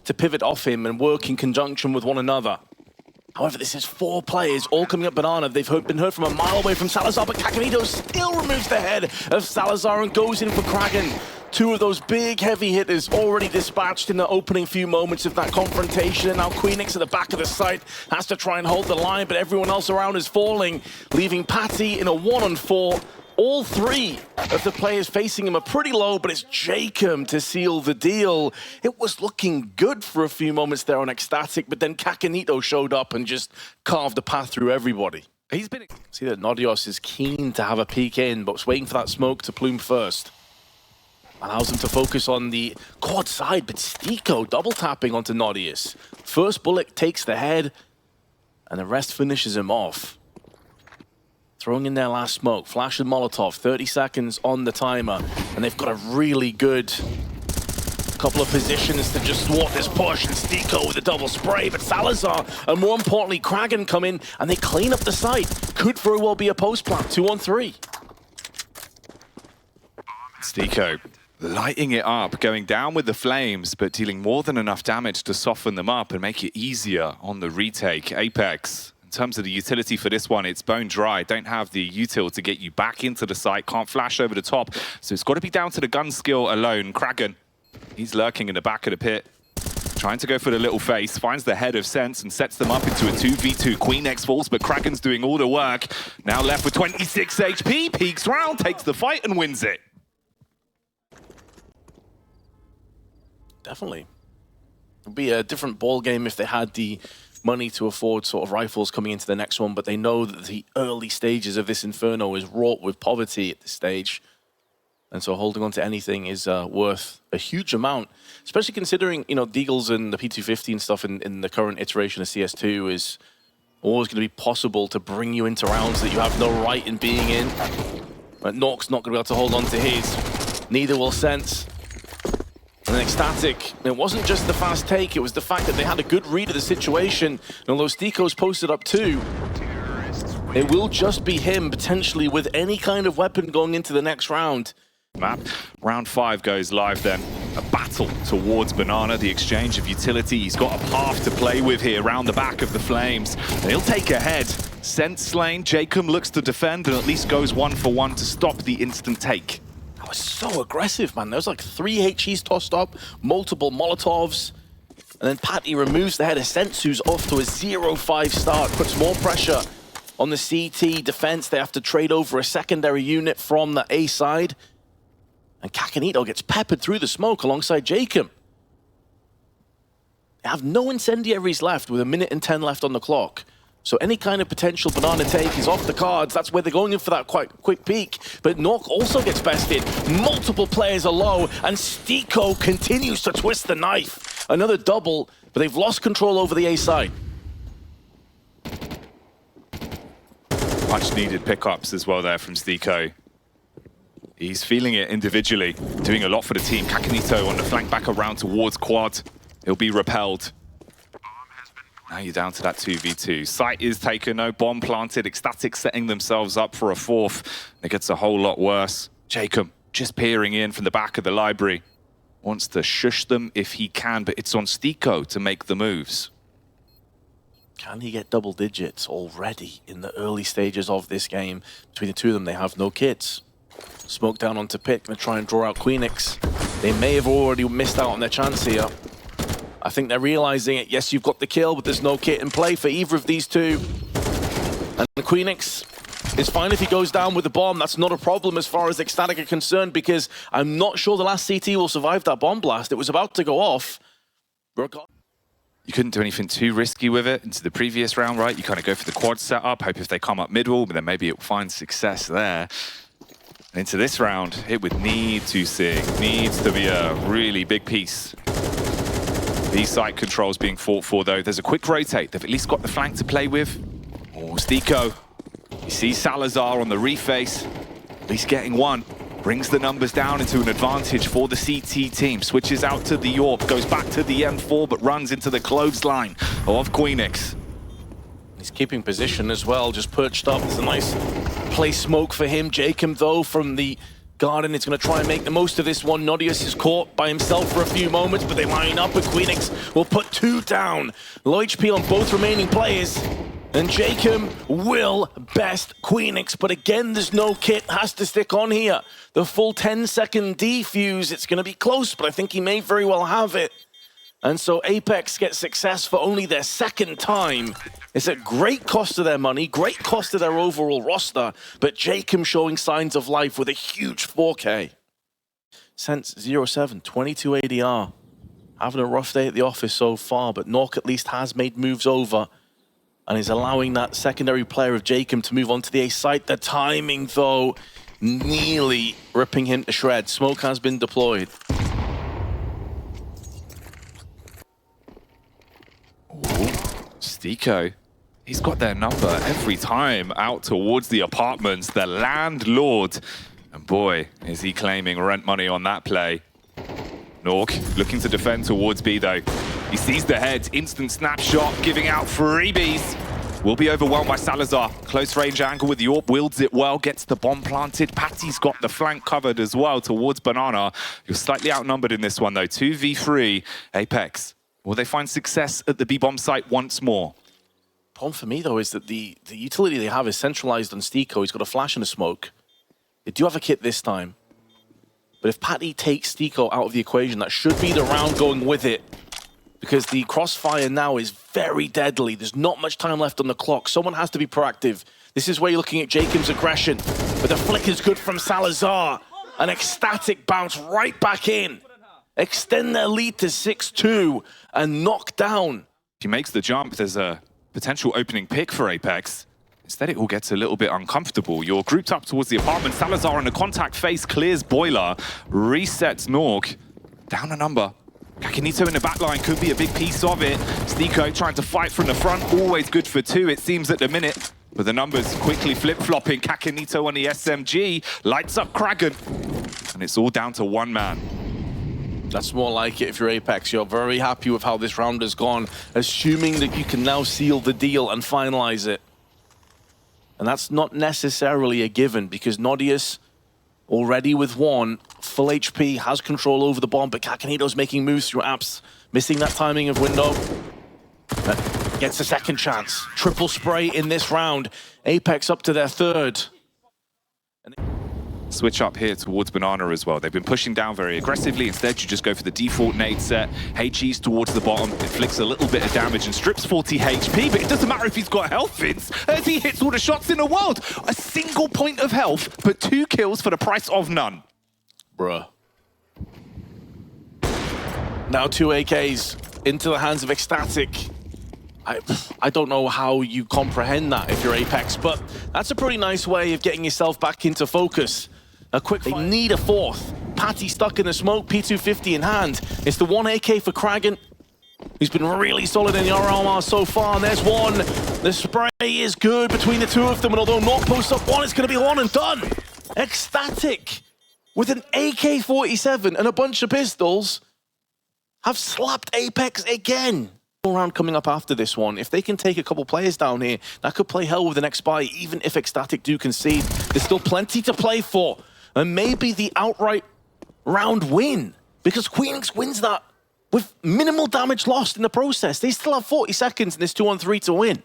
to pivot off him and work in conjunction with one another. However, this is 4 players all coming up banana. They've been heard from a mile away from Salazar, but Kakanito still removes the head of Salazar and goes in for Kraken. 2 of those big heavy hitters already dispatched in the opening few moments of that confrontation. Now Queenix at the back of the site has to try and hold the line, but everyone else around is falling, leaving Patty in a 1-on-4. All 3 of the players facing him are pretty low, but it's Jacob to seal the deal. It was looking good for a few moments there on excl, but then Kakanito showed up and just carved a path through everybody. He's been... See that Nodios is keen to have a peek in, but was waiting for that smoke to plume first. Allows him to focus on the quad side, but Stiko double tapping onto Nodius. First bullet takes the head, and the rest finishes him off. Throwing in their last smoke, flash and Molotov, 30 seconds on the timer, and they've got a really good couple of positions to just thwart this push, and Stiko with a double spray, but Salazar, and more importantly, Kraken come in, and they clean up the site. Could very well be a post plant, 2-on-3. Stiko lighting it up, going down with the flames, but dealing more than enough damage to soften them up and make it easier on the retake. Apeks, in terms of the utility for this one, it's bone dry. Don't have the util to get you back into the site. Can't flash over the top. So it's got to be down to the gun skill alone. Kraken, he's lurking in the back of the pit. Trying to go for the little face. Finds the head of Sense and sets them up into a 2v2. Queenix falls, but Kraken's doing all the work. Now left with 26 HP. Peeks round, takes the fight and wins it. Definitely. It'd be a different ball game if they had the money to afford sort of rifles coming into the next one, but they know that the early stages of this Inferno is wrought with poverty at this stage. And so holding on to anything is worth a huge amount, especially considering, you know, Deagles and the P250 and stuff in the current iteration of CS2 is always going to be possible to bring you into rounds that you have no right in being in. But Nork's not going to be able to hold on to his. Neither will Sense. And then excl, it wasn't just the fast take, it was the fact that they had a good read of the situation. And although Stiko's posted up too, it will just be him potentially with any kind of weapon going into the next round. Map. Round 5 goes live then. A battle towards Banana, the exchange of utility. He's got a path to play with here around the back of the flames. And he'll take a head. Sense slain, Jacob looks to defend and at least goes 1-for-1 to stop the instant take. That was so aggressive, man. There was like 3 HEs tossed up, multiple Molotovs, and then Patty removes the head of Sense, who's off to a 0-5 start, puts more pressure on the CT defense. They have to trade over a secondary unit from the A side, and Kakanito gets peppered through the smoke alongside Jacob. They have no incendiaries left with 1 minute and 10 left on the clock. So any kind of potential banana take is off the cards. That's where they're going in for that quite quick peek. But Nork also gets bested. Multiple players are low, and Stiko continues to twist the knife. Another double, but they've lost control over the A side. Much needed pickups as well there from Stiko. He's feeling it individually, doing a lot for the team. Kakanito on the flank back around towards quad. He'll be repelled. Now you're down to that 2v2. Site is taken, no bomb planted. excl setting themselves up for a 4th. It gets a whole lot worse. Jacob just peering in from the back of the library. Wants to shush them if he can, but it's on Stiko to make the moves. Can he get double digits already in the early stages of this game? Between the two of them, they have no kits. Smoke down onto Pit, gonna try and draw out Queenix. They may have already missed out on their chance here. I think they're realizing it. Yes, you've got the kill, but there's no kit in play for either of these two. And Queenix is fine if he goes down with the bomb. That's not a problem as far as excl are concerned, because I'm not sure the last CT will survive that bomb blast. It was about to go off. You couldn't do anything too risky with it into the previous round, right? You kind of go for the quad setup, hope if they come up mid-wall, but then maybe it will find success there. And into this round, it would need to sing. Needs to be a really big piece. These site controls being fought for, though. There's a quick rotate. They've at least got the flank to play with. Oh, Stiko. You see Salazar on the reface. At least getting one. Brings the numbers down into an advantage for the CT team. Switches out to the York. Goes back to the M4, but runs into the clothesline of Queenix. He's keeping position as well, just perched up. It's a nice play smoke for him. Jacob, though, from the Garden is going to try and make the most of this one. Nodius is caught by himself for a few moments, but they line up and Queenix will put 2 down. Low HP on both remaining players. And Jacob will best Queenix, but again, there's no kit, has to stick on here. The full 10-second defuse, it's going to be close, but I think he may very well have it. And so Apeks gets success for only their 2nd time. It's at great cost to their money, great cost to their overall roster, but Jacob showing signs of life with a huge 4K. Sense 07, 22 ADR. Having a rough day at the office so far, but Nork at least has made moves over and is allowing that secondary player of Jacob to move on to the A site. The timing, though, nearly ripping him to shreds. Smoke has been deployed. Stico, he's got their number every time out towards the apartments, the landlord. And boy, is he claiming rent money on that play. Nork looking to defend towards B though. He sees the head, instant snapshot, giving out freebies. Will be overwhelmed by Salazar. Close range angle with the AWP, wields it well, gets the bomb planted. Patty's got the flank covered as well towards Banana. You're slightly outnumbered in this one though, 2v3. Apeks, will they find success at the B-bomb site once more? Problem for me though is that the utility they have is centralized on Stico. He's got a flash and a smoke. They do have a kit this time. But if Patty takes Stico out of the equation, that should be the round going with it. Because the crossfire now is very deadly. There's not much time left on the clock. Someone has to be proactive. This is where you're looking at Jacob's aggression. But the flick is good from Salazar. An ecstatic bounce right back in. Extend their lead to 6-2 and knock down. If he makes the jump, there's a potential opening pick for Apeks. Instead, it all gets a little bit uncomfortable. You're grouped up towards the apartment. Salazar in a contact phase clears Boiler, resets Nork. Down a number. Kakanito in the back line could be a big piece of it. Stico trying to fight from the front, always good for 2, it seems at the minute. But the numbers quickly flip-flopping. Kakanito on the SMG, lights up Kragan. And it's all down to 1 man. That's more like it if you're Apeks. You're very happy with how this round has gone, assuming that you can now seal the deal and finalize it. And that's not necessarily a given, because Nodius, already with 1, full HP, has control over the bomb, but Kakanito's making moves through apps, missing that timing of window. Gets a 2nd chance. Triple spray in this round. Apeks up to their 3rd. Switch up here towards Banana as well. They've been pushing down very aggressively. Instead, you just go for the default nade set. HE's towards the bottom. Inflicts a little bit of damage and strips 40 HP, but it doesn't matter if he's got health, Vince, as he hits all the shots in the world. A single point of health, but 2 kills for the price of none. Bruh. Now 2 AKs into the hands of excl. I don't know how you comprehend that if you're Apeks, but that's a pretty nice way of getting yourself back into focus. A quick, they need a 4th. Patty stuck in the smoke, P250 in hand. It's the 1 AK for Kragan, who's been really solid in the RMR so far, and there's 1. The spray is good between the 2 of them, and although Nork posts up 1, it's going to be 1 and done. excl, with an AK-47 and a bunch of pistols, have slapped Apeks again. Round coming up after this one. If they can take a couple players down here, that could play hell with the next buy, even if excl do concede. There's still plenty to play for, and maybe the outright round win, because Queenix wins that with minimal damage lost in the process. They still have 40 seconds in this 2-on-3 to win.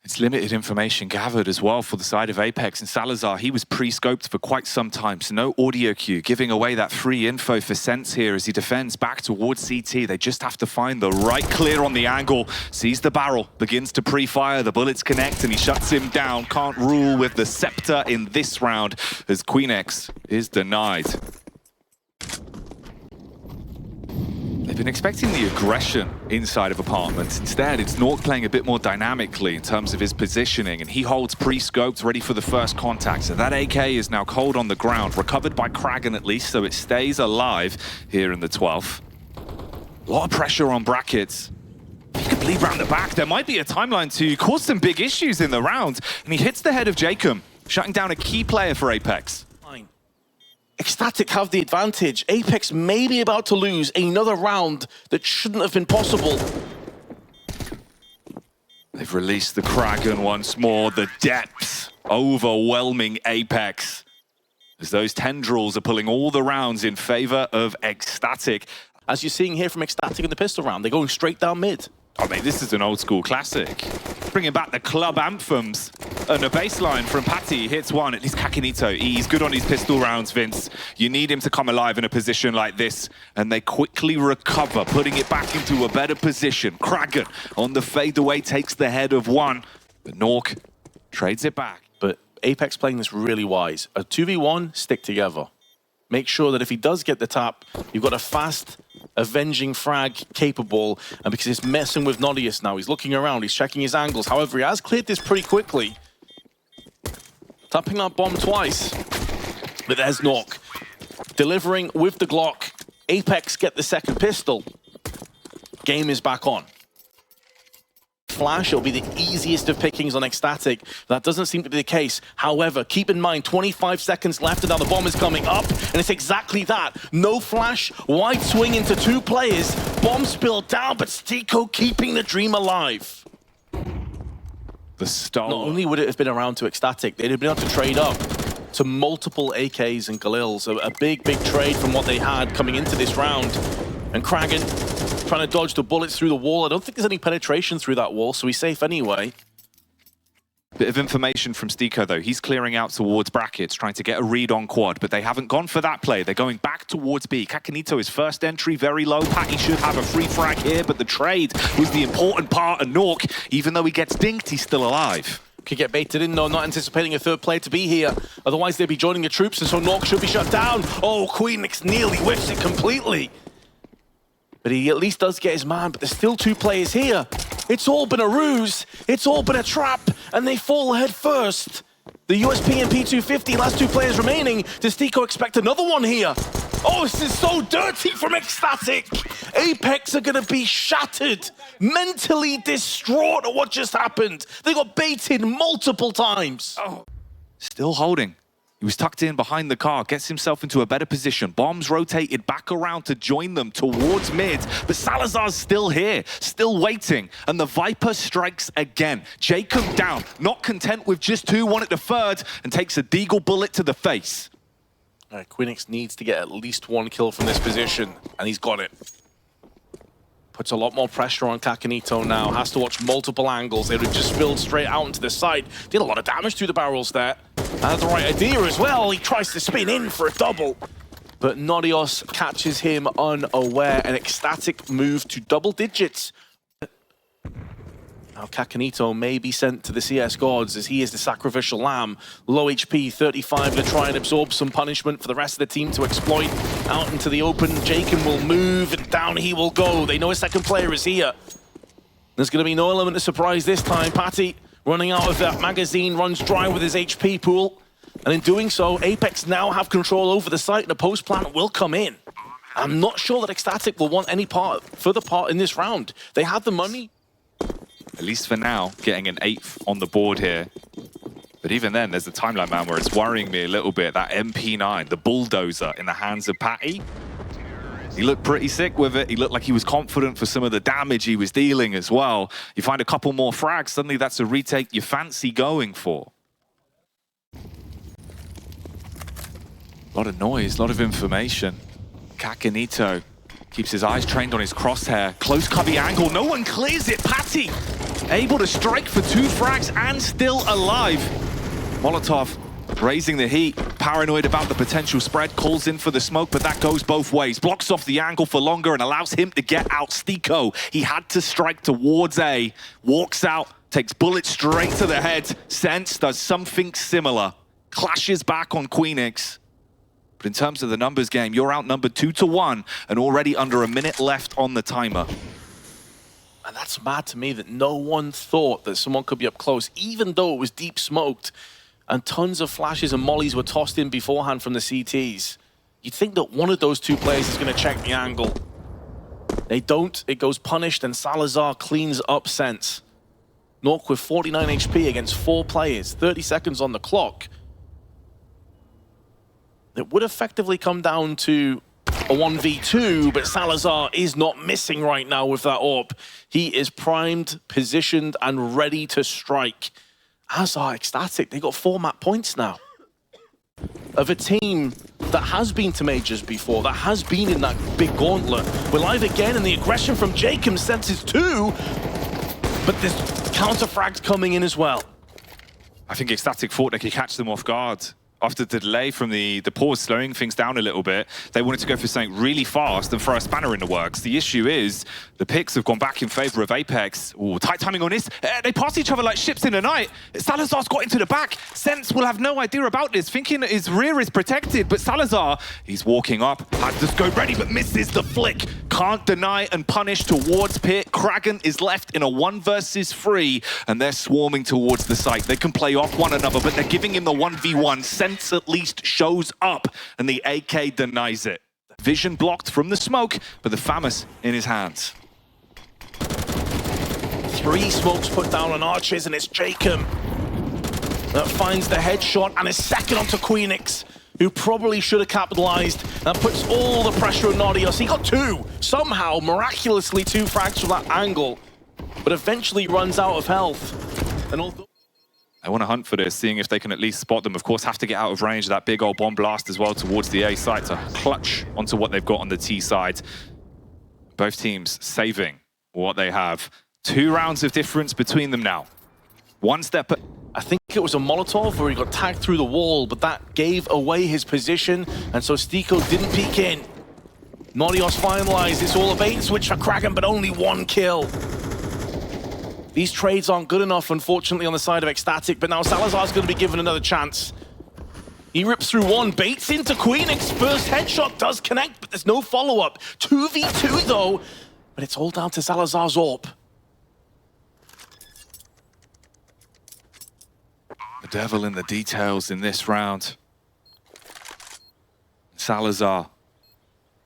It's limited information gathered as well for the side of Apeks, and Salazar, he was pre-scoped for quite some time, so no audio cue, giving away that free info for Sense here as he defends back towards CT. They just have to find the right clear on the angle. Sees the barrel, begins to pre-fire, the bullets connect, and he shuts him down. Can't rule with the scepter in this round as Queenix is denied. They've been expecting the aggression inside of apartments. Instead, it's Nork playing a bit more dynamically in terms of his positioning, and he holds pre-scoped, ready for the first contact. So that AK is now cold on the ground, recovered by Kragan at least, so it stays alive here in the 12th. A lot of pressure on brackets. If he could bleed round the back, there might be a timeline to cause some big issues in the round, and he hits the head of Jacob, shutting down a key player for Apeks. excl have the advantage. Apeks may be about to lose another round that shouldn't have been possible. They've released the Kragan once more. The depth overwhelming Apeks. as those tendrils are pulling all the rounds in favor of excl. As you're seeing here from excl in the pistol round, they're going straight down mid. I mean, this is an old school classic. Bringing back the club anthems. And a baseline from Patty hits one. At least Kakanito, he's good on his pistol rounds, Vince. You need him to come alive in a position like this. And they quickly recover, putting it back into a better position. Kragan on the fadeaway takes the head of one. But Nork trades it back. But Apeks playing this really wise. A 2v1, stick together. Make sure that if he does get the tap, you've got a fast, avenging frag capable, and because he's messing with Natus now, he's looking around, he's checking his angles. However, he has cleared this pretty quickly. Tapping that bomb twice. But there's Nork. Delivering with the Glock. Apeks get the second pistol. Game is back on. Flash, it'll be the easiest of pickings on excl. That doesn't seem to be the case. However, keep in mind, 25 seconds left and now the bomb is coming up, and it's exactly that. No flash, wide swing into two players, bomb spilled down, but Stico keeping the dream alive. The stall. Not only would it have been around to excl, they'd have been able to trade up to multiple AKs and Galils. A big, big trade from what they had coming into this round. And Kragan trying to dodge the bullets through the wall. I don't think there's any penetration through that wall, so he's safe anyway. Bit of information from Stico, though. He's clearing out towards brackets, trying to get a read on quad, but they haven't gone for that play. They're going back towards B. Kakanito is first entry, very low. Patty should have a free frag here, but the trade was the important part. And Nork, even though he gets dinked, he's still alive. Could get baited in, though, not anticipating a third player to be here. Otherwise, they'd be joining the troops, and so Nork should be shut down. Oh, Queenix nearly whiffs it completely. But he at least does get his man, but there's still two players here. It's all been a ruse, it's all been a trap, and they fall head first. The USP and P250, last two players remaining. Does Stico expect another one here? Oh, this is so dirty from excl. Apeks are gonna be shattered, mentally distraught at what just happened. They got baited multiple times. Oh. Still holding. He was tucked in behind the car, gets himself into a better position. Bombs rotated back around to join them towards mid, but Salazar's still here, still waiting, and the Viper strikes again. Jacob down, not content with just two, one at the third, and takes a deagle bullet to the face. All right, Queenix needs to get at least one kill from this position, and he's got it. Puts a lot more pressure on Kakanito now, has to watch multiple angles. They would have just spilled straight out into the side. Did a lot of damage through the barrels there. Had the right idea as well. He tries to spin in for a double. But Natus catches him unaware, and excl move to double digits. Now Kakanito may be sent to the CS gods as he is the sacrificial lamb. Low HP, 35 to try and absorb some punishment for the rest of the team to exploit. Out into the open, Jacob will move and down he will go. They know a second player is here. There's going to be no element of surprise this time. Patty running out of that magazine, runs dry with his HP pool. And in doing so, Apeks now have control over the site and the post plant will come in. I'm not sure that excl will want any further part in this round. They have the money. At least for now, getting an 8th on the board here. But even then, there's the timeline, man, where it's worrying me a little bit. That MP9, the bulldozer in the hands of Patty. He looked pretty sick with it. He looked like he was confident for some of the damage he was dealing as well. You find a couple more frags, suddenly that's a retake you fancy going for. A lot of noise, a lot of information. Kakanito keeps his eyes trained on his crosshair. Close cubby angle, no one clears it. Patty able to strike for 2 frags and still alive. Molotov raising the heat, paranoid about the potential spread, calls in for the smoke, but that goes both ways. Blocks off the angle for longer and allows him to get out. Stico, he had to strike towards A, walks out, takes bullets straight to the head. Sense does something similar, clashes back on Queenix. But in terms of the numbers game, you're outnumbered 2-1 and already under a minute left on the timer. And that's mad to me that no one thought that someone could be up close, even though it was deep smoked and tons of flashes and mollies were tossed in beforehand from the CTs. You'd think that one of those two players is going to check the angle. They don't. It goes punished, and Salazar cleans up Sense. Nork with 49 HP against 4 players, 30 seconds on the clock. It would effectively come down to a 1v2, but Salazar is not missing right now with that AWP. He is primed, positioned, and ready to strike. As are excl. They got 4 map points now. of a team that has been to majors before, that has been in that big gauntlet. We're live again, and the aggression from Jacob senses two, but there's counter frags coming in as well. I think excl thought they could catch them off guard. After the delay from the pause slowing things down a little bit, they wanted to go for something really fast and throw a spanner in the works. The issue is the picks have gone back in favor of Apeks. Ooh, tight timing on this. They pass each other like ships in the night. Salazar's got into the back. Sense will have no idea about this, thinking that his rear is protected, but Salazar, he's walking up, has the scope ready, but misses the flick. Can't deny and punish towards pit. Kraken is left in a 1 versus 3, and they're swarming towards the site. They can play off one another, but they're giving him the 1v1. Sense at least shows up, and the AK denies it. Vision blocked from the smoke, but the FAMAS in his hands. 3 smokes put down on Arches, and it's Jacob that finds the headshot and is second onto Queenix, who probably should have capitalized. That puts all the pressure on Nadios. He got 2, somehow, miraculously 2 frags from that angle, but eventually runs out of health. And although I want to hunt for this, seeing if they can at least spot them. Of course, have to get out of range of that big old bomb blast as well towards the A site to clutch onto what they've got on the T side. Both teams saving what they have. 2 rounds of difference between them now. 1 step. I think it was a Molotov where he got tagged through the wall, but that gave away his position, and so Stiko didn't peek in. Nadios finalized. It's all a bait and switch for Kraken, but only 1 kill. These trades aren't good enough, unfortunately, on the side of excl, but now Salazar's going to be given another chance. He rips through 1, baits into Queenix. First headshot does connect, but there's no follow-up. 2v2, though, but it's all down to Salazar's AWP. The devil in the details in this round. Salazar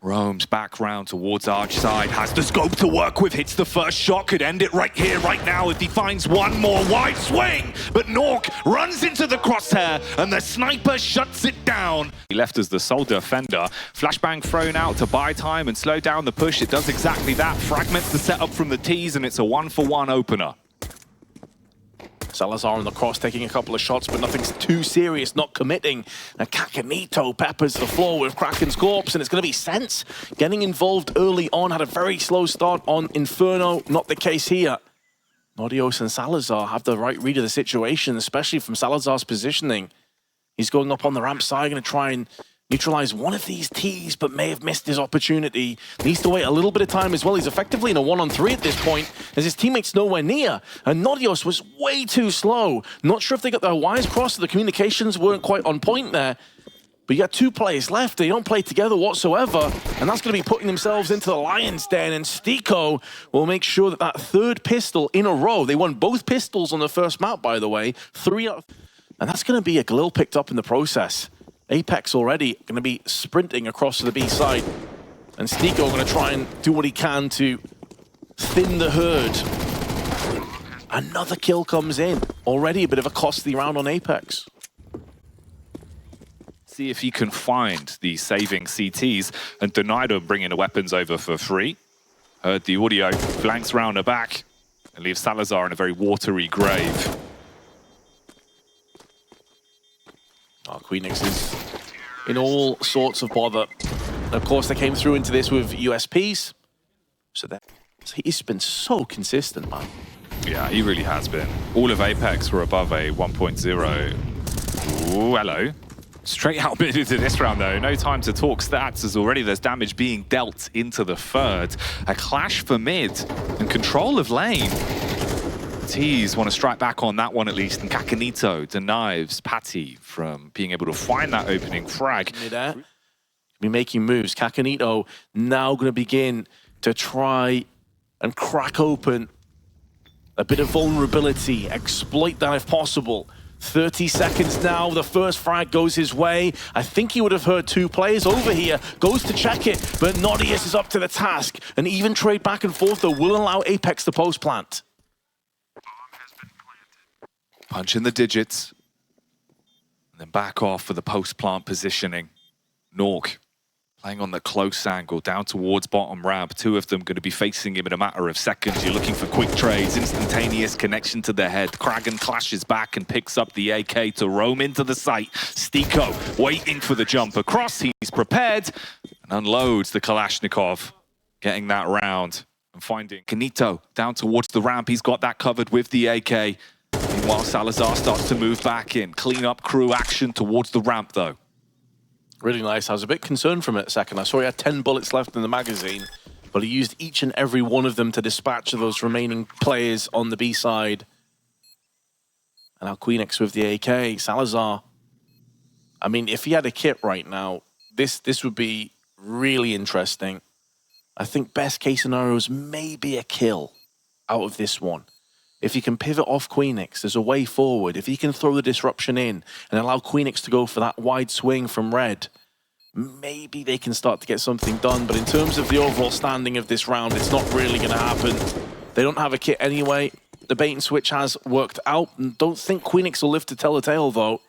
roams back round towards Arch side, has the scope to work with, hits the first shot, could end it right here, right now if he finds one more wide swing. But Nork runs into the crosshair and the sniper shuts it down. He left as the sole defender. Flashbang thrown out to buy time and slow down the push. It does exactly that. Fragments the setup from the T's, and it's a 1-for-1 opener. Salazar on the cross, taking a couple of shots, but nothing's too serious, not committing. And Kakanito peppers the floor with Kraken's corpse, and it's going to be Sense getting involved early on. Had a very slow start on Inferno, not the case here. Nadios and Salazar have the right read of the situation, especially from Salazar's positioning. He's going up on the ramp side, going to try and neutralize one of these T's, but may have missed his opportunity. Needs to wait a little bit of time as well. He's effectively in a 1-on-3 at this point, as his teammates nowhere near. And Nadios was way too slow. Not sure if they got their wires crossed, the communications weren't quite on point there. But you got 2 players left. They don't play together whatsoever. And that's going to be putting themselves into the lion's den. And Stiko will make sure that that 3rd pistol in a row. They won both pistols on the first map, by the way. 3 out. And that's going to be a Galil picked up in the process. Apeks already going to be sprinting across to the B side. And Stiko going to try and do what he can to thin the herd. Another kill comes in. Already a bit of a costly round on Apeks. See if he can find the saving CTs and deny them bringing the weapons over for free. Heard the audio, flanks round the back and leaves Salazar in a very watery grave. Oh, Queenix is in all sorts of bother. Of course, they came through into this with USPs. So he's been so consistent, man. Yeah, he really has been. All of Apeks were above a 1.0. Ooh, hello. Straight out into this round, though. No time to talk stats, as already there's damage being dealt into the 3rd. A clash for mid and control of lane. T's want to strike back on that one at least, and Kakanito denies Patty from being able to find that opening frag. Be making moves. Kakanito now going to begin to try and crack open a bit of vulnerability, exploit that if possible. 30 seconds now, the first frag goes his way. I think he would have heard 2 players over here, goes to check it, but Nadius is up to the task. An even trade back and forth, though, will allow Apeks to post-plant. Punch in the digits, and then back off for the post-plant positioning. Nork Playing on the close angle, down towards bottom ramp. Two of them going to be facing him in a matter of seconds. You're looking for quick trades, instantaneous connection to the head. Kragan clashes back and picks up the AK to roam into the site. Stiko waiting for the jump across. He's prepared and unloads the Kalashnikov, getting that round and finding Kanito down towards the ramp. He's got that covered with the AK. Meanwhile, Salazar starts to move back in. Clean up crew action towards the ramp, though. Really nice. I was a bit concerned for him at a second. I saw he had 10 bullets left in the magazine, but he used each and every one of them to dispatch of those remaining players on the B side. And now Queenix with the AK. Salazar. I mean, if he had a kit right now, this would be really interesting. I think best case scenario is maybe a kill out of this one. If he can pivot off Queenix, there's a way forward. If he can throw the disruption in and allow Queenix to go for that wide swing from red, maybe they can start to get something done. But in terms of the overall standing of this round, it's not really going to happen. They don't have a kit anyway. The bait and switch has worked out. And don't think Queenix will live to tell the tale, though.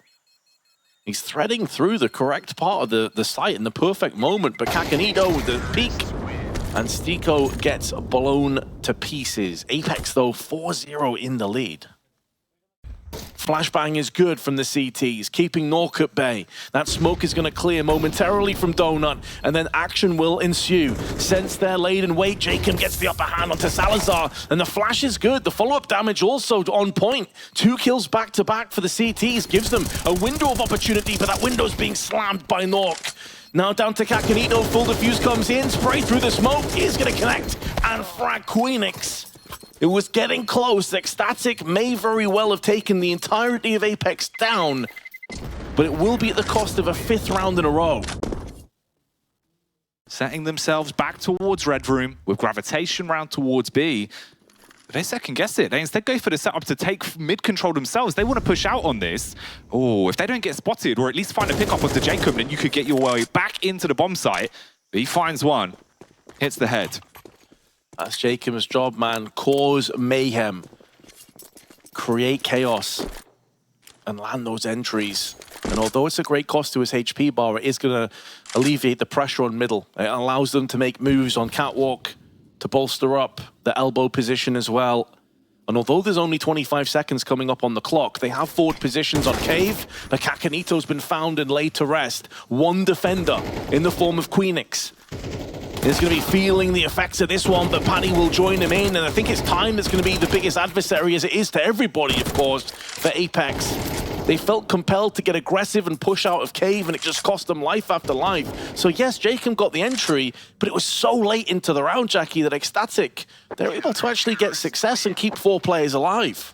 He's threading through the correct part of the site in the perfect moment. But Kakanito with the peak. And Stiko gets blown to pieces. Apeks, though, 4-0 in the lead. Flashbang is good from the CTs, keeping Nork at bay. That smoke is going to clear momentarily from Donut, and then action will ensue. Sense their laden weight, Jacob gets the upper hand onto Salazar, and the flash is good. The follow-up damage also on point. 2 kills back-to-back for the CTs, gives them a window of opportunity, but that window's being slammed by Nork. Now down to Kakanito, full defuse comes in, spray through the smoke, is going to connect, and frag Queenix. It was getting close. excl may very well have taken the entirety of Apeks down, but it will be at the cost of a 5th round in a row. Setting themselves back towards Red Room with gravitation round towards B. They second-guess it. They instead go for the setup to take mid-control themselves. They want to push out on this. Oh, if they don't get spotted, or at least find a pick-up onto Jacob, then you could get your way back into the bomb site. But he finds one, hits the head. That's Jacob's job, man. Cause mayhem. Create chaos. And land those entries. And although it's a great cost to his HP bar, it is going to alleviate the pressure on middle. It allows them to make moves on catwalk, to bolster up the elbow position as well. And although there's only 25 seconds coming up on the clock, they have forward positions on Cave, but Kakanito's been found and laid to rest. One defender in the form of Queenix is going to be feeling the effects of this one, but Paddy will join him in, and I think it's time that's going to be the biggest adversary, as it is to everybody, of course, for Apeks. They felt compelled to get aggressive and push out of Cave, and it just cost them life after life. So yes, Jacob got the entry, but it was so late into the round, Jackie, that excl, they're able to actually get success and keep 4 players alive.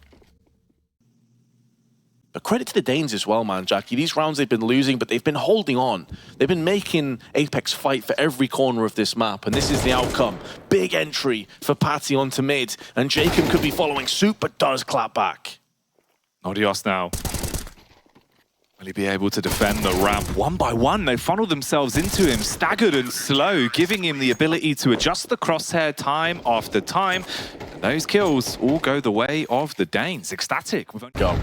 But credit to the Danes as well, man, Jackie. These rounds they've been losing, but they've been holding on. They've been making Apeks fight for every corner of this map, and this is the outcome. Big entry for Patty onto mid, and Jacob could be following suit, but does clap back. Odios now. Will he be able to defend the ramp? One by one, they funnel themselves into him, staggered and slow, giving him the ability to adjust the crosshair time after time. And those kills all go the way of the Danes. excl. Go.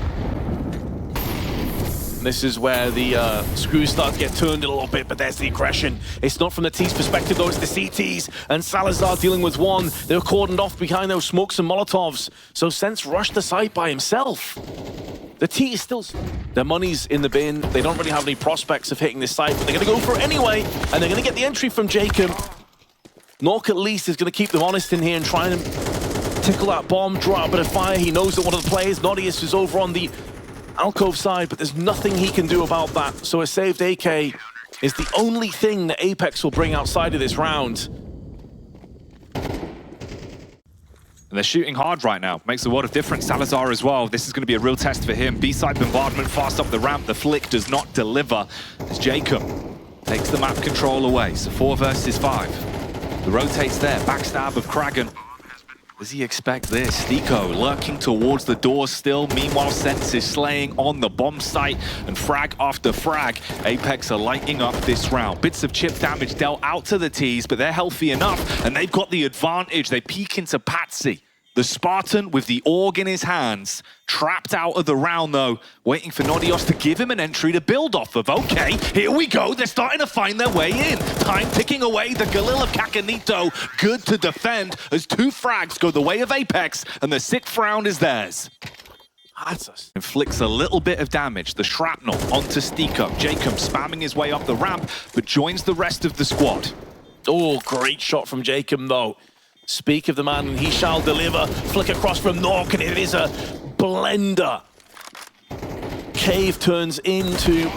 This is where the screws start to get turned a little bit, but there's the aggression. It's not from the T's perspective, though, it's the CTs. And Salazar dealing with one. They're cordoned off behind those smokes and Molotovs. So Sense rushed the site by himself. The T is still... Their money's in the bin. They don't really have any prospects of hitting this site, but they're going to go for it anyway. And they're going to get the entry from Jacob. Nork, at least, is going to keep them honest in here and try and tickle that bomb, draw a bit of fire. He knows that one of the players, Nodius, is over on the alcove side, but there's nothing he can do about that. So a saved AK is the only thing that Apeks will bring outside of this round. And they're shooting hard right now. Makes a lot of difference. Salazar as well. This is going to be a real test for him. B-side bombardment fast up the ramp. The flick does not deliver as Jacob takes the map control away. So 4 versus 5. The rotates there. Backstab of Kragan. Does he expect this? Stiko lurking towards the door still. Meanwhile, Sense is slaying on the bomb site, and frag after frag. Apeks are lighting up this round. Bits of chip damage dealt out to the T's, but they're healthy enough, and they've got the advantage. They peek into Patsy. The Spartan with the org in his hands, trapped out of the round though, waiting for Nodios to give him an entry to build off of. Okay, here we go, they're starting to find their way in. Time ticking away, the Galil of Kakanito, good to defend as 2 frags go the way of Apeks, and the 6th round is theirs. Natus Inflicts a little bit of damage, the shrapnel onto Stiko. Jacob spamming his way up the ramp, but joins the rest of the squad. Oh, great shot from Jacob though. Speak of the man, and he shall deliver. Flick across from Nork, and it is a blender. Cave turns into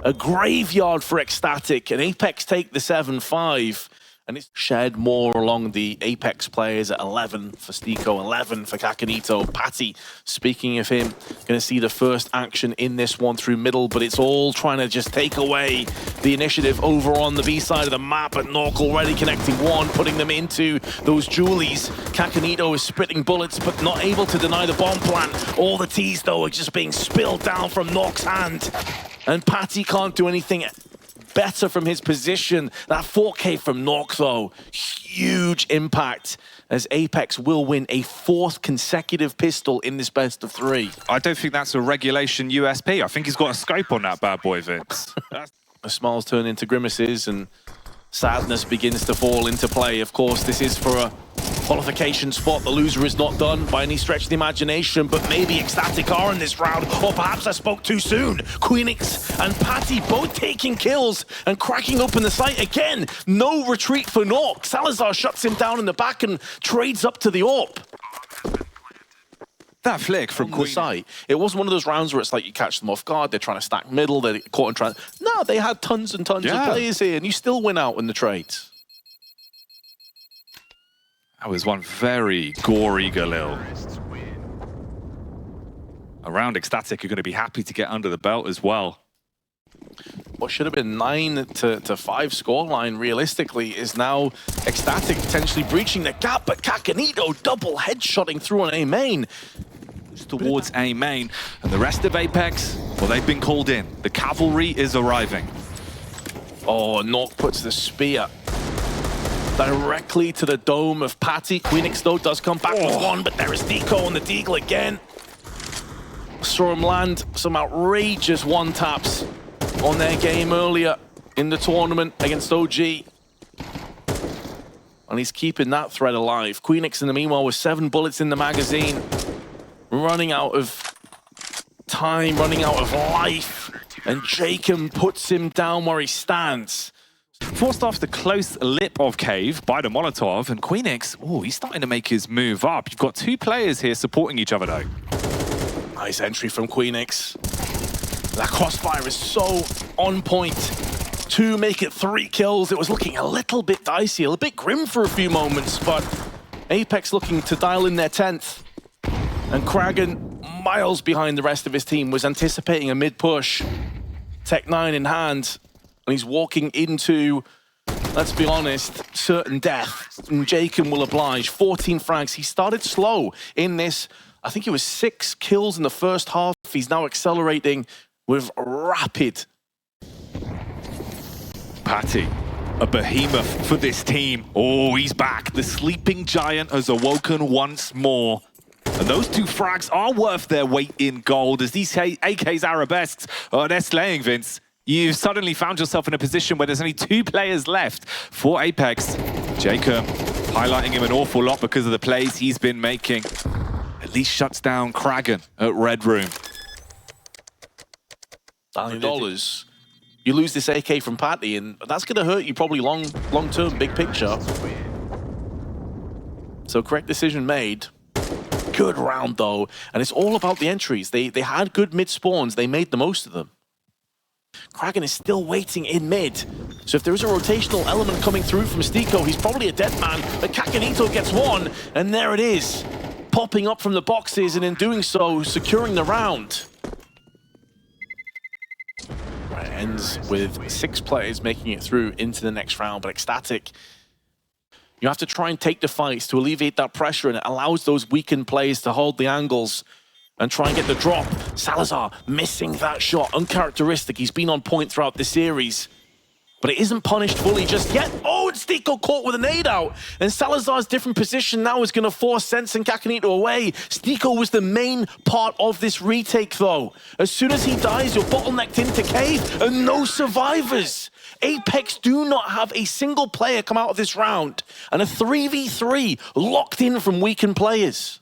a graveyard for excl, and Apeks take the 7-5. And it's shared more along the Apeks players at 11 for Stiko, 11 for Kakanito. Patty, speaking of him, going to see the first action in this one through middle, but it's all trying to just take away the initiative over on the B side of the map. And Nork already connecting one, putting them into those Julies. Kakanito is spitting bullets, but not able to deny the bomb plant. All the T's, though, are just being spilled down from Nork's hand. And Patty can't do anything better from his position. That 4K from Nork, though, huge impact, as Apeks will win a 4th consecutive pistol in this best of 3. I don't think that's a regulation USP. I think he's got a scope on that bad boy, Vince. The smiles turn into grimaces, and sadness begins to fall into play. Of course, this is for a qualification spot. The loser is not done by any stretch of the imagination, but maybe excl are in this round, or perhaps I spoke too soon. Queenix and Patty both taking kills and cracking open the site again. No retreat for Nork. Salazar shuts him down in the back and trades up to the AWP. That flick from the site. It wasn't one of those rounds where it's like you catch them off guard, they're trying to stack middle, they're caught in trying. No, they had tons and tons of players here, and you still win out in the trades. That was one very gory Galil. Around excl are going to be happy to get under the belt as well. What should have been 9-5 scoreline realistically is now excl potentially breaching the gap, but Kakanito double headshotting through on A main. Towards A main, and the rest of Apeks, well, they've been called in. The cavalry is arriving. Oh, Nork puts the spear directly to the dome of Patty. Queenix, though, does come back with one, but there is Deco on the Deagle again. Saw him land some outrageous one-taps on their game earlier in the tournament against OG. And he's keeping that threat alive. Queenix, in the meanwhile, with 7 bullets in the magazine, running out of time, running out of life. And Jacob puts him down where he stands. Forced off the close lip of Cave by the Molotov, and Queenix, oh, he's starting to make his move up. You've got 2 players here supporting each other, though. Nice entry from Queenix. That crossfire is so on point. 2 make it 3 kills. It was looking a little bit dicey, a little bit grim for a few moments, but Apeks looking to dial in their 10th. And Kragan, miles behind the rest of his team, was anticipating a mid-push. Tech 9 in hand. And he's walking into, let's be honest, certain death. And Jacob will oblige. 14 frags. He started slow in this. I think it was 6 kills in the first half. He's now accelerating with rapid. Patty, a behemoth for this team. Oh, he's back. The sleeping giant has awoken once more. And those 2 frags are worth their weight in gold, as these AK's arabesques, they're slaying, Vince. You've suddenly found yourself in a position where there's only 2 players left for Apeks. Jacob highlighting him an awful lot because of the plays he's been making. At least shuts down Kragan at Red Room. $1,000. You lose this AK from Patty, and that's going to hurt you probably long-term, big picture. So correct decision made. Good round, though. And it's all about the entries. They had good mid-spawns. They made the most of them. Kragan is still waiting in mid. So if there is a rotational element coming through from Stiko, he's probably a dead man. But Kakanito gets one, and there it is. Popping up from the boxes, and in doing so, securing the round. Right, ends with 6 players making it through into the next round. But excl, you have to try and take the fights to alleviate that pressure, and it allows those weakened players to hold the angles and try and get the drop. Salazar missing that shot, uncharacteristic. He's been on point throughout the series. but it isn't punished fully just yet. Oh, and Stiko caught with a nade out. And Salazar's different position now is going to force Sense and Kakanito away. Stiko was the main part of this retake, though. As soon as he dies, you're bottlenecked into cave, and no survivors. Apeks do not have a single player come out of this round, and a 3v3 locked in from weakened players.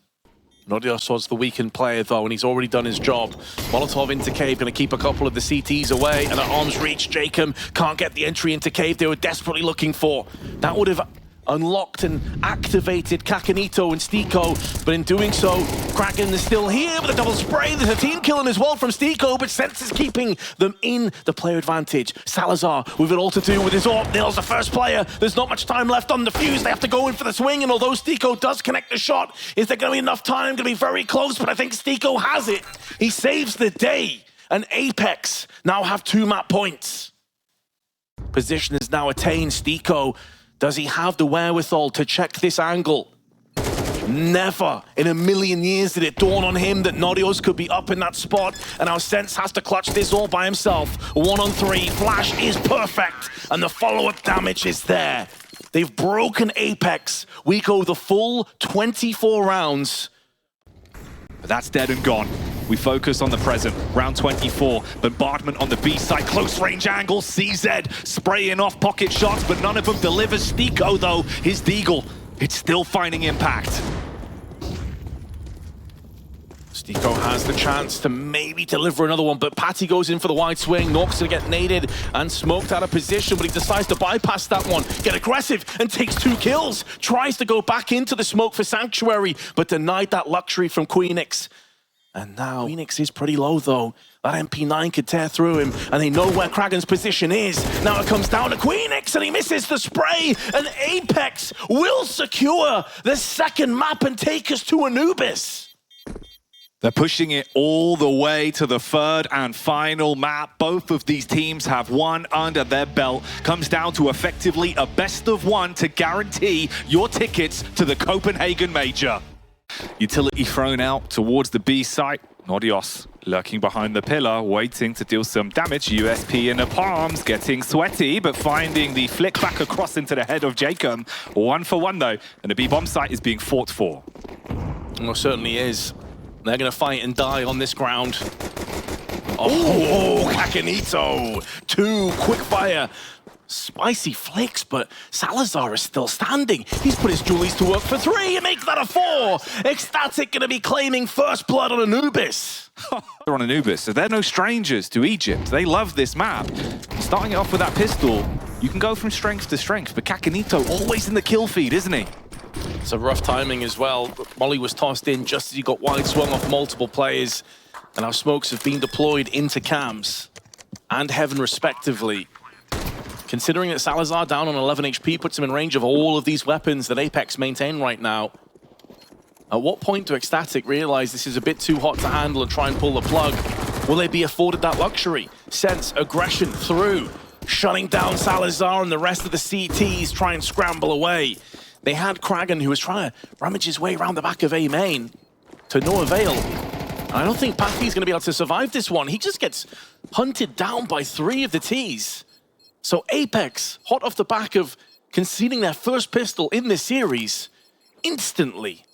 Natus was the weakened player, though, and he's already done his job. Molotov into cave, going to keep a couple of the CTs away, and at arm's reach, Jacob can't get the entry into cave they were desperately looking for. That would have unlocked and activated Kakanito and Stiko, but in doing so, Kraken is still here with a double spray. There's a team killing as well from Stiko, but Sense is keeping them in the player advantage. Salazar with it all to do with his AWP, nails the first player. There's not much time left on the fuse. They have to go in for the swing, and although Stiko does connect the shot, is there going to be enough time? Going to be very close, but I think Stiko has it. He saves the day, and Apeks now have 2 map points. Position is now attained. Stiko, does he have the wherewithal to check this angle? Never in a million years did it dawn on him that Natus could be up in that spot, and our Sense has to clutch this all by himself. 1 on 3, flash is perfect, and the follow-up damage is there. They've broken Apeks. We go the full 24 rounds. But that's dead and gone. We focus on the present. Round 24, bombardment on the B side, close range angle, CZ spraying off pocket shots, but none of them delivers. Stiko, though, his Deagle, it's still finding impact. Stiko has the chance to maybe deliver another one, but Patty goes in for the wide swing. Nork's gonna get naded and smoked out of position, but he decides to bypass that one, get aggressive, and takes 2 kills. Tries to go back into the smoke for Sanctuary, but denied that luxury from Queenix. And now Queenix is pretty low, though. That MP9 could tear through him, and they know where Kraken's position is. Now it comes down to Queenix, and he misses the spray, and Apeks will secure the second map and take us to Anubis. They're pushing it all the way to the third and final map. Both of these teams have one under their belt. Comes down to effectively a best of 1 to guarantee your tickets to the Copenhagen Major. Utility thrown out towards the B site. Natus lurking behind the pillar, waiting to deal some damage. USP in the palms, getting sweaty, but finding the flick back across into the head of Jacob. 1 for 1, though, and the B bomb site is being fought for. Well, certainly is. They're going to fight and die on this ground. Oh, Kakanito! 2 quickfire. Spicy flicks, but Salazar is still standing. He's put his Julies to work for 3 and make that a 4. ECSTATIC going to be claiming first blood on Anubis. They're on Anubis, so they're no strangers to Egypt. They love this map. Starting it off with that pistol, you can go from strength to strength, but Kakanito always in the kill feed, isn't he? It's a rough timing as well. Molly was tossed in just as he got wide swung off multiple players, and our smokes have been deployed into cams and heaven respectively. Considering that Salazar down on 11 HP puts him in range of all of these weapons that Apeks maintain right now. At what point do ECSTATIC realize this is a bit too hot to handle and try and pull the plug? Will they be afforded that luxury? Sense aggression through, shutting down Salazar, and the rest of the CTs try and scramble away. They had Kraken, who was trying to rummage his way around the back of A main, to no avail. And I don't think Pathy's going to be able to survive this one. He just gets hunted down by 3 of the Ts. So Apeks, hot off the back of conceding their first pistol in this series, instantly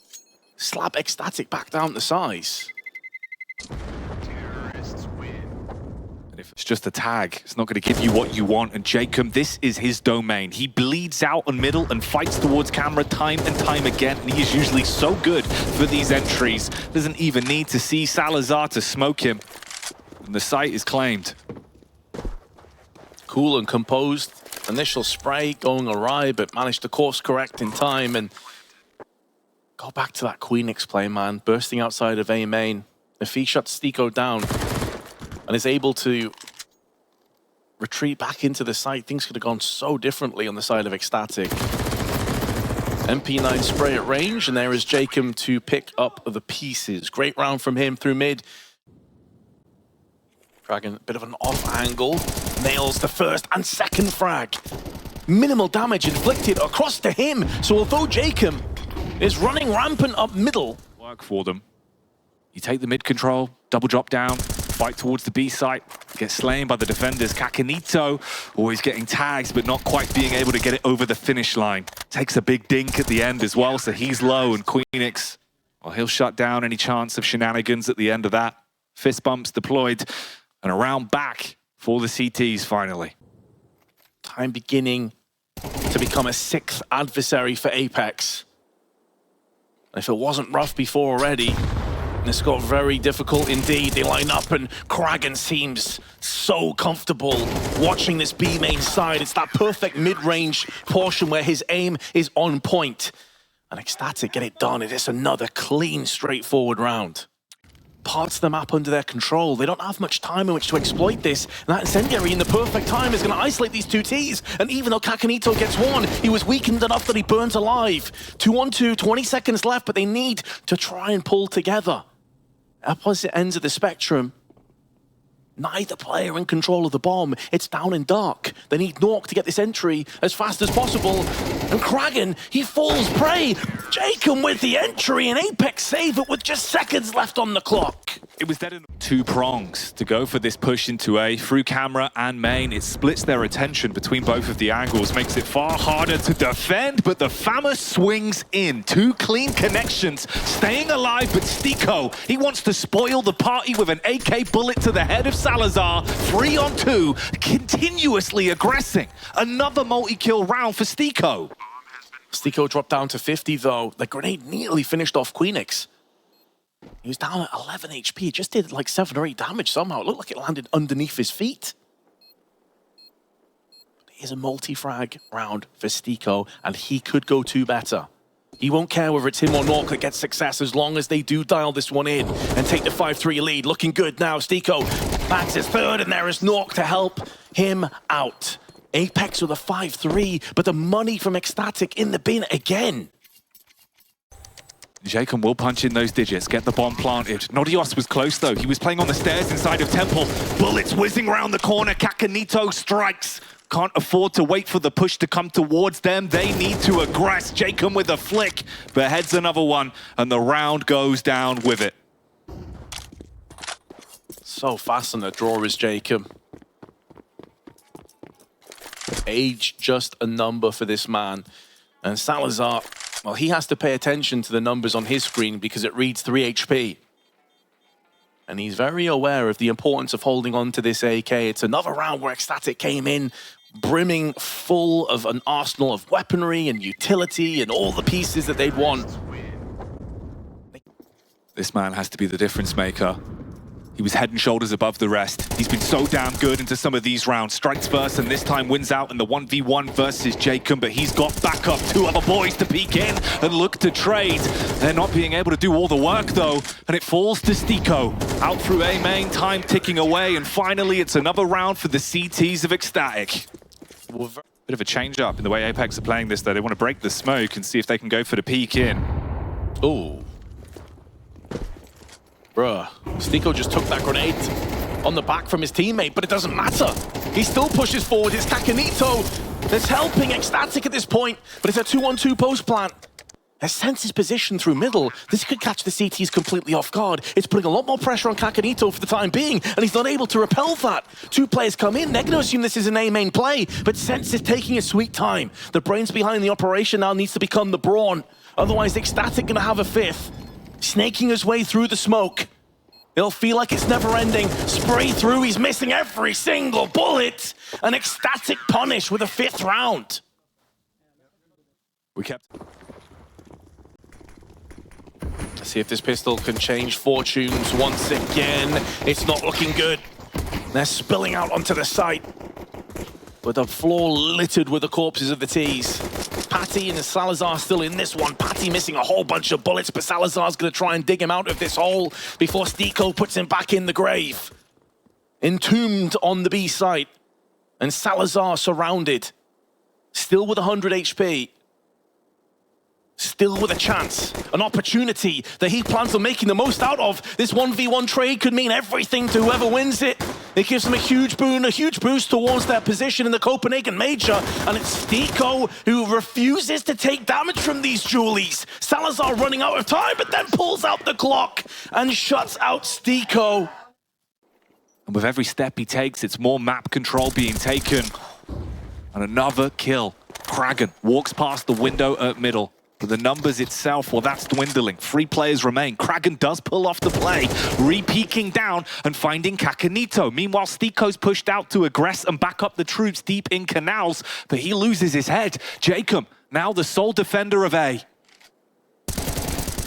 slap ECSTATIC back down to size. And if it's just a tag, it's not going to give you what you want. And Jacob, this is his domain. He bleeds out on middle and fights towards camera time and time again. And he is usually so good for these entries. Doesn't even need to see Salazar to smoke him. And the site is claimed. Cool and composed. Initial spray going awry, but managed to course correct in time and go back to that Queenix play, man. Bursting outside of A main. If he shuts Stiko down and is able to retreat back into the site, things could have gone so differently on the side of ECSTATIC. MP9 spray at range, and there is Jacob to pick up the pieces. Great round from him through mid. Dragon, a bit of an off angle. Nails the first and second frag. Minimal damage inflicted across to him. So although Jacob is running rampant up middle. Work for them. You take the mid control, double drop down, fight towards the B site. Gets slain by the defenders. Kakanito always getting tags, but not quite being able to get it over the finish line. Takes a big dink at the end as well, so he's low. And Queenix, well, he'll shut down any chance of shenanigans at the end of that. Fist bumps deployed, and a round back for the CTs finally. Time beginning to become a 6th adversary for Apeks. And if it wasn't rough before already, it's got very difficult indeed. They line up and Kragan seems so comfortable watching this B main side. It's that perfect mid-range portion where his aim is on point. And excl get it done. It is another clean, straightforward round. Parts of the map under their control. They don't have much time in which to exploit this. And that incendiary in the perfect time is going to isolate these two Ts. And even though Kakanito gets one, he was weakened enough that he burnt alive. 2-on-2, 20 seconds left, but they need to try and pull together. Opposite ends of the spectrum. Neither player in control of the bomb. It's down in dark. They need Nork to get this entry as fast as possible. And Kragan, he falls prey. Jacob with the entry, and Apeks save it with just seconds left on the clock. It was dead in 2 prongs to go for this push into A. Through camera and main, it splits their attention between both of the angles, makes it far harder to defend, but the Fama swings in. 2 clean connections, staying alive, but Stiko, he wants to spoil the party with an AK bullet to the head of Salazar. 3-on-2, continuously aggressing. Another multi-kill round for Stiko. Stiko dropped down to 50 though. The grenade nearly finished off Queenix. He was down at 11 HP. It just did like 7 or 8 damage somehow. It looked like it landed underneath his feet. Here's a multi-frag round for Stiko, and he could go 2 better. He won't care whether it's him or Nork that gets success as long as they do dial this one in and take the 5-3 lead. Looking good now. Stiko bags his 3rd, and there is Nork to help him out. Apeks with a 5-3, but the money from excl in the bin again. Jacob will punch in those digits, get the bomb planted. Nodios was close though. He was playing on the stairs inside of Temple. Bullets whizzing around the corner. Kakanito strikes. Can't afford to wait for the push to come towards them. They need to aggress. Jacob with a flick, but heads another one, and the round goes down with it. So fast on the draw is Jacob. Age just a number for this man. And Salazar, well, he has to pay attention to the numbers on his screen because it reads 3 HP. And he's very aware of the importance of holding on to this AK. It's another round where excl came in brimming full of an arsenal of weaponry and utility and all the pieces that they'd want. This man has to be the difference maker. He was head and shoulders above the rest. He's been so damn good into some of these rounds. Strikes first and this time wins out in the 1v1 versus Jacob, but he's got backup. 2 other boys to peek in and look to trade. They're not being able to do all the work though, and it falls to Stiko. Out through A main, time ticking away, and finally it's another round for the CTs of excl. Bit of a change up in the way Apeks are playing this though. They want to break the smoke and see if they can go for the peek in. Ooh. Bruh, Stiko just took that grenade on the back from his teammate, but it doesn't matter. He still pushes forward. It's Kakanito that's helping excl at this point, but it's a 2-on-2 post plant. Has sensed his position through middle. This could catch the CTs completely off guard. It's putting a lot more pressure on Kakanito for the time being, and he's not able to repel that. 2 players come in. They're going to assume this is an A main play, but Sense is taking his sweet time. The brains behind the operation now needs to become the brawn. Otherwise, excl going to have a 5th. Snaking his way through the smoke. It'll feel like it's never ending. Spray through, he's missing every single bullet. An excl punish with a 5th round. We kept... Let's see if this pistol can change fortunes once again. It's not looking good. They're spilling out onto the site, with the floor littered with the corpses of the Ts. Patty and Salazar still in this one. Patty missing a whole bunch of bullets, but Salazar's going to try and dig him out of this hole before Stiko puts him back in the grave. Entombed on the B site. And Salazar surrounded. Still with 100 HP. Still with a chance, an opportunity that he plans on making the most out of. This 1v1 trade could mean everything to whoever wins it. It gives them a huge boon, a huge boost towards their position in the Copenhagen Major. And it's Stiko who refuses to take damage from these Julies. Salazar running out of time, but then pulls out the clock and shuts out Stiko. And with every step he takes, it's more map control being taken. And another kill. Kraken walks past the window at middle. But the numbers itself, well, that's dwindling. 3 players remain. Kraken does pull off the play, re-peeking down and finding Kakanito. Meanwhile, Stiko's pushed out to aggress and back up the troops deep in canals, but he loses his head. Jacob, now the sole defender of A.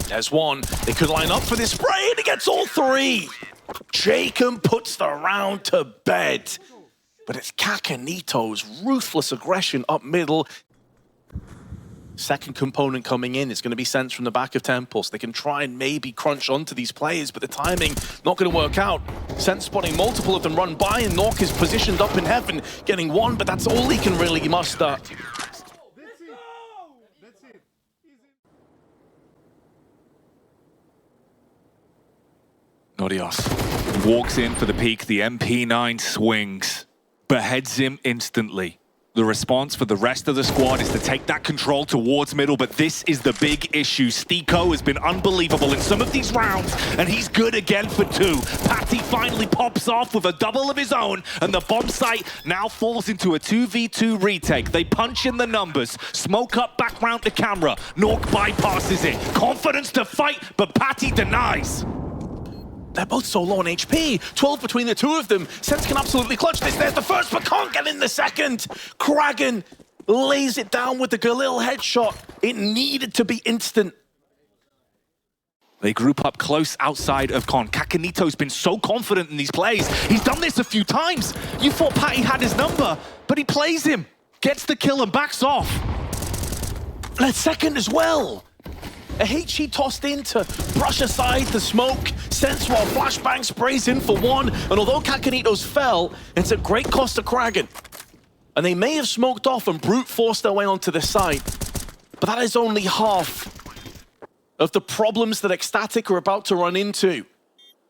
There's one. They could line up for this spray, and he gets all 3. Jacob puts the round to bed. But it's Kakanito's ruthless aggression up middle. Second component coming in is going to be sent from the back of Temple. So they can try and maybe crunch onto these players, but the timing not going to work out. Sense spotting multiple of them run by, and Nork is positioned up in heaven, getting 1, but that's all he can really muster. Nodios walks in for the peak. The MP9 swings, beheads him instantly. The response for the rest of the squad is to take that control towards middle, but this is the big issue. Stiko has been unbelievable in some of these rounds, and he's good again for 2. Patty finally pops off with a double of his own, and the bomb site now falls into a 2v2 retake. They punch in the numbers, smoke up back round the camera. Nork bypasses it. Confidence to fight, but Patty denies. They're both so low on HP. 12 between the 2 of them. Sense can absolutely clutch this. There's the first, but can't get in the second. Kraken lays it down with the Galil headshot. It needed to be instant. They group up close outside of Con. Kakanito's been so confident in these plays. He's done this a few times. You thought Patty had his number, but he plays him. Gets the kill and backs off. Let's second as well. A HE tossed in to brush aside the smoke. Sense while flashbang sprays in for 1. And although Kakanito's fell, it's at great cost to Kraken. And they may have smoked off and brute forced their way onto the site. But that is only half of the problems that excl are about to run into.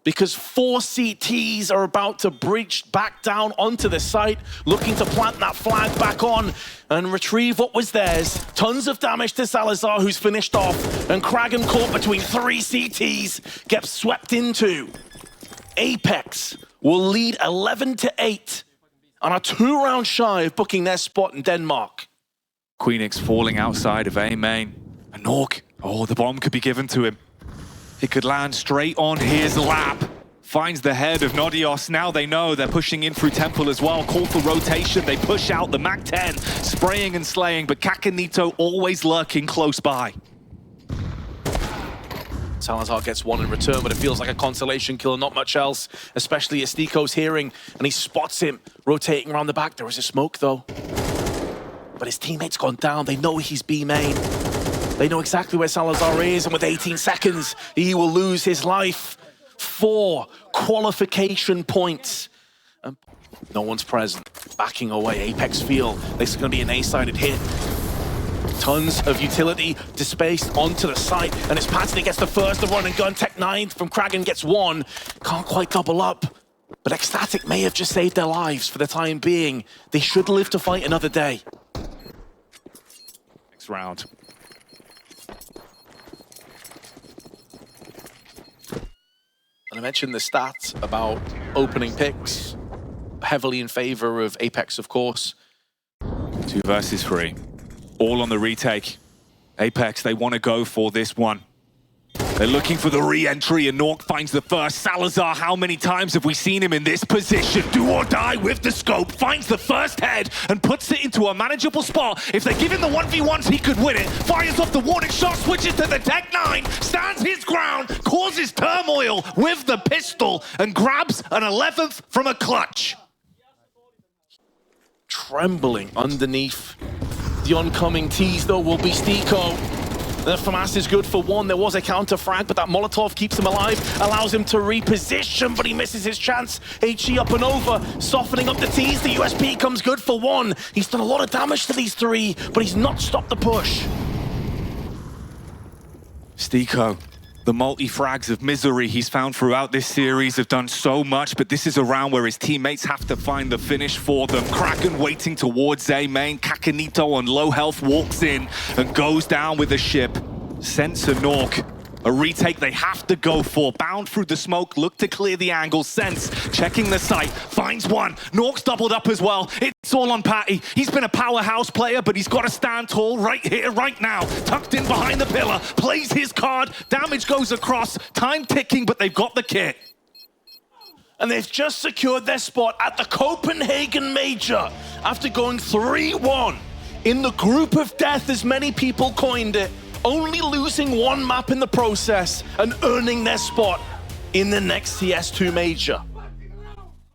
Because 4 CTs are about to breach back down onto the site, looking to plant that flag back on and retrieve what was theirs. Tons of damage to Salazar, who's finished off, and Kraken caught between 3 CTs, gets swept into. Apeks will lead 11-8 and are 2 rounds shy of booking their spot in Denmark. Queenix falling outside of A main. And Nork, oh, the bomb could be given to him. It could land straight on his lap. Finds the head of Nodios. Now they know they're pushing in through Temple as well. Call for rotation. They push out the MAC-10, spraying and slaying, but Kakanito always lurking close by. Salazar gets 1 in return, but it feels like a consolation kill and not much else, especially as Stiko's hearing, and he spots him rotating around the back. There is a smoke, though. But his teammate's gone down. They know he's B main. They know exactly where Salazar is, and with 18 seconds, he will lose his life. 4 qualification points. And no one's present. Backing away, Apeks feel this is going to be an A-sided hit. Tons of utility displaced onto the site, and it's Patty that gets the first, the run and gun. Tech 9 from Kraken gets 1. Can't quite double up. But excl may have just saved their lives for the time being. They should live to fight another day. Next round. And I mentioned the stats about opening picks, heavily in favor of Apeks, of course. 2 versus 3. All on the retake. Apeks, they want to go for this one. They're looking for the re-entry, and Nork finds the first. Salazar, how many times have we seen him in this position? Do or die with the scope, finds the first head, and puts it into a manageable spot. If they give him the 1v1s, he could win it. Fires off the warning shot, switches to the Tech 9, stands his ground, causes turmoil with the pistol, and grabs an 11th from a clutch. Trembling underneath the oncoming tease, though, will be Stiko. The FAMAS is good for 1. There was a counter frag, but that Molotov keeps him alive, allows him to reposition, but he misses his chance. HE up and over, softening up the tease. The USP comes good for 1. He's done a lot of damage to these 3, but he's not stopped the push. Stiko, the multi-frags of misery he's found throughout this series have done so much, but this is a round where his teammates have to find the finish for them. Kraken waiting towards A main. Kakanito on low health walks in and goes down with the ship. Sense and Nork A retake they have to go for. Bound through the smoke, look to clear the angle. Sense, checking the site, finds one. Nork's doubled up as well. It's all on Patty. He's been a powerhouse player, but he's got to stand tall right here, right now. Tucked in behind the pillar, plays his card. Damage goes across, time ticking, but they've got the kit. And they've just secured their spot at the Copenhagen Major after going 3-1 in the group of death, as many people coined it, only losing one map in the process and earning their spot in the next CS2 Major.